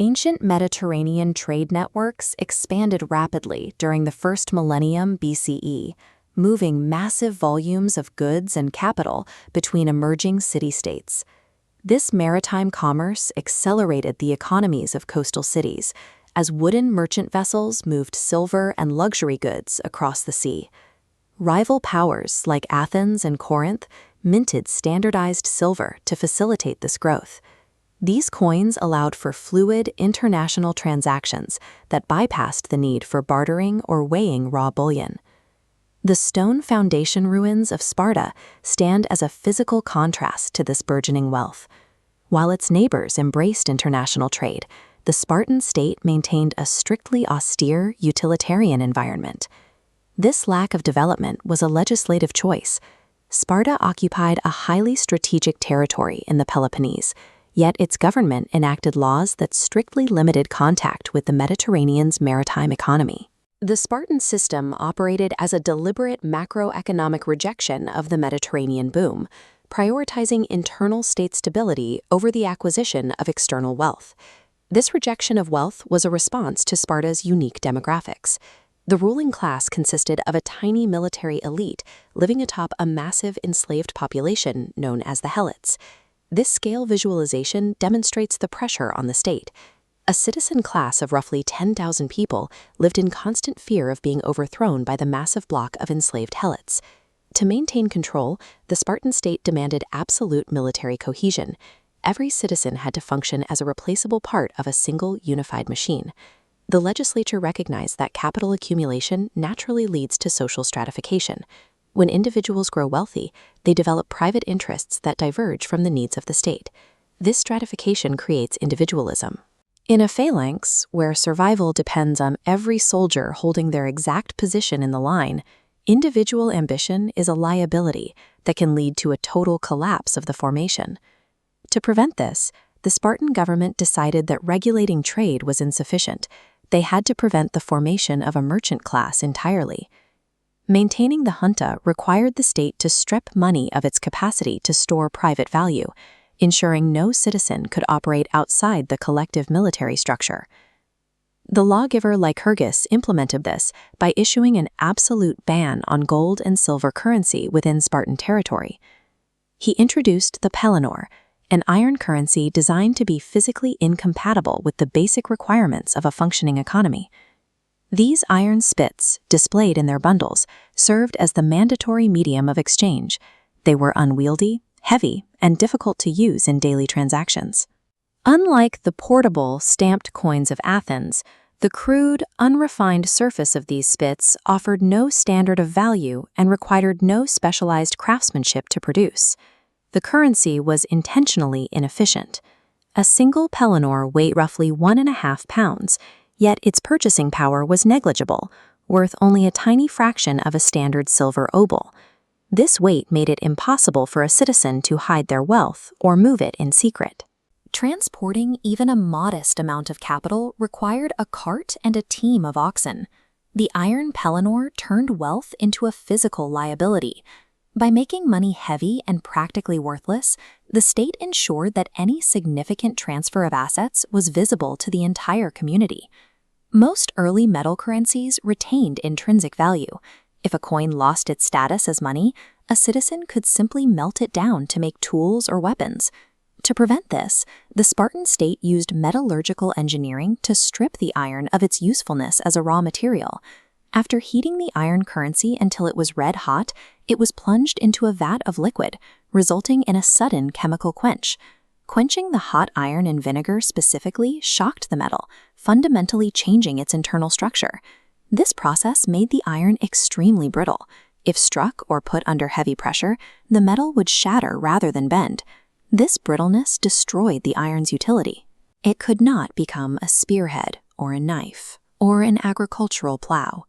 Ancient Mediterranean trade networks expanded rapidly during the first millennium BCE, moving massive volumes of goods and capital between emerging city-states. This maritime commerce accelerated the economies of coastal cities, as wooden merchant vessels moved silver and luxury goods across the sea. Rival powers like Athens and Corinth minted standardized silver to facilitate this growth. These coins allowed for fluid international transactions that bypassed the need for bartering or weighing raw bullion. The stone foundation ruins of Sparta stand as a physical contrast to this burgeoning wealth. While its neighbors embraced international trade, the Spartan state maintained a strictly austere, utilitarian environment. This lack of development was a legislative choice. Sparta occupied a highly strategic territory in the Peloponnese, yet its government enacted laws that strictly limited contact with the Mediterranean's maritime economy. The Spartan system operated as a deliberate macroeconomic rejection of the Mediterranean boom, prioritizing internal state stability over the acquisition of external wealth. This rejection of wealth was a response to Sparta's unique demographics. The ruling class consisted of a tiny military elite living atop a massive enslaved population known as the Helots. This scale visualization demonstrates the pressure on the state. A citizen class of roughly 10,000 people lived in constant fear of being overthrown by the massive block of enslaved Helots. To maintain control, the Spartan state demanded absolute military cohesion. Every citizen had to function as a replaceable part of a single unified machine. The legislature recognized that capital accumulation naturally leads to social stratification. When individuals grow wealthy, they develop private interests that diverge from the needs of the state. This stratification creates individualism. In a phalanx, where survival depends on every soldier holding their exact position in the line, individual ambition is a liability that can lead to a total collapse of the formation. To prevent this, the Spartan government decided that regulating trade was insufficient. They had to prevent the formation of a merchant class entirely. Maintaining the junta required the state to strip money of its capacity to store private value, ensuring no citizen could operate outside the collective military structure. The lawgiver Lycurgus implemented this by issuing an absolute ban on gold and silver currency within Spartan territory. He introduced the Pelanor, an iron currency designed to be physically incompatible with the basic requirements of a functioning economy. These iron spits, displayed in their bundles, served as the mandatory medium of exchange. They were unwieldy, heavy, and difficult to use in daily transactions. Unlike the portable, stamped coins of Athens, the crude, unrefined surface of these spits offered no standard of value and required no specialized craftsmanship to produce. The currency was intentionally inefficient. A single Pelanor weighed roughly 1.5 pounds, yet its purchasing power was negligible, worth only a tiny fraction of a standard silver obol. This weight made it impossible for a citizen to hide their wealth or move it in secret. Transporting even a modest amount of capital required a cart and a team of oxen. The iron Pelanor turned wealth into a physical liability. By making money heavy and practically worthless, the state ensured that any significant transfer of assets was visible to the entire community. Most early metal currencies retained intrinsic value. If a coin lost its status as money, a citizen could simply melt it down to make tools or weapons. To prevent this, the Spartan state used metallurgical engineering to strip the iron of its usefulness as a raw material. After heating the iron currency until it was red hot, it was plunged into a vat of liquid, resulting in a sudden chemical quench. Quenching the hot iron in vinegar specifically shocked the metal, fundamentally changing its internal structure. This process made the iron extremely brittle. If struck or put under heavy pressure, the metal would shatter rather than bend. This brittleness destroyed the iron's utility. It could not become a spearhead or a knife or an agricultural plow.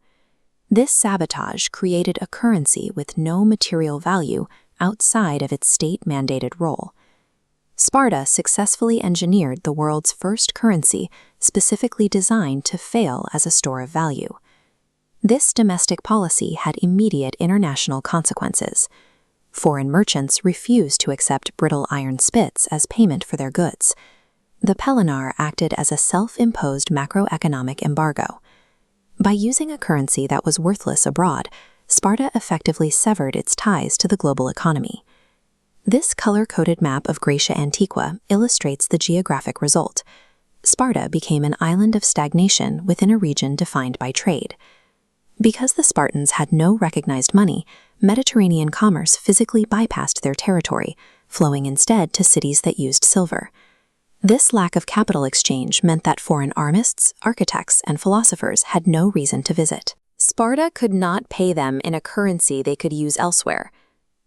This sabotage created a currency with no material value outside of its state-mandated role. Sparta successfully engineered the world's first currency specifically designed to fail as a store of value. This domestic policy had immediate international consequences. Foreign merchants refused to accept brittle iron spits as payment for their goods. The Pelanor acted as a self-imposed macroeconomic embargo. By using a currency that was worthless abroad, Sparta effectively severed its ties to the global economy. This color-coded map of Graecia Antiqua illustrates the geographic result. Sparta became an island of stagnation within a region defined by trade. Because the Spartans had no recognized money, Mediterranean commerce physically bypassed their territory, flowing instead to cities that used silver. This lack of capital exchange meant that foreign artists, architects, and philosophers had no reason to visit. Sparta could not pay them in a currency they could use elsewhere.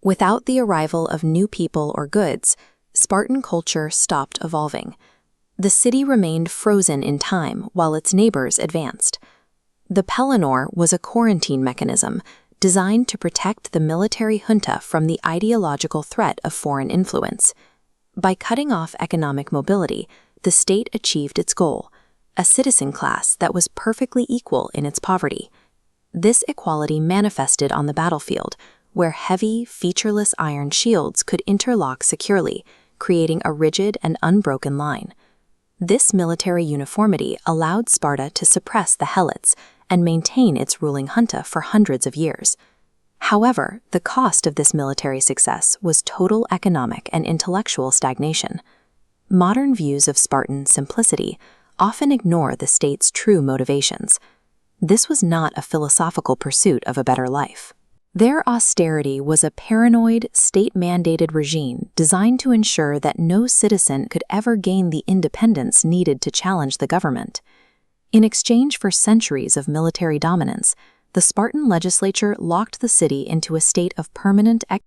Without the arrival of new people or goods, Spartan culture stopped evolving. The city remained frozen in time while its neighbors advanced. The Pelanor was a quarantine mechanism designed to protect the military junta from the ideological threat of foreign influence. By cutting off economic mobility, the state achieved its goal, a citizen class that was perfectly equal in its poverty. This equality manifested on the battlefield, where heavy, featureless iron shields could interlock securely, creating a rigid and unbroken line. This military uniformity allowed Sparta to suppress the Helots and maintain its ruling junta for hundreds of years. However, the cost of this military success was total economic and intellectual stagnation. Modern views of Spartan simplicity often ignore the state's true motivations. This was not a philosophical pursuit of a better life. Their austerity was a paranoid, state-mandated regime designed to ensure that no citizen could ever gain the independence needed to challenge the government. In exchange for centuries of military dominance, the Spartan legislature locked the city into a state of permanent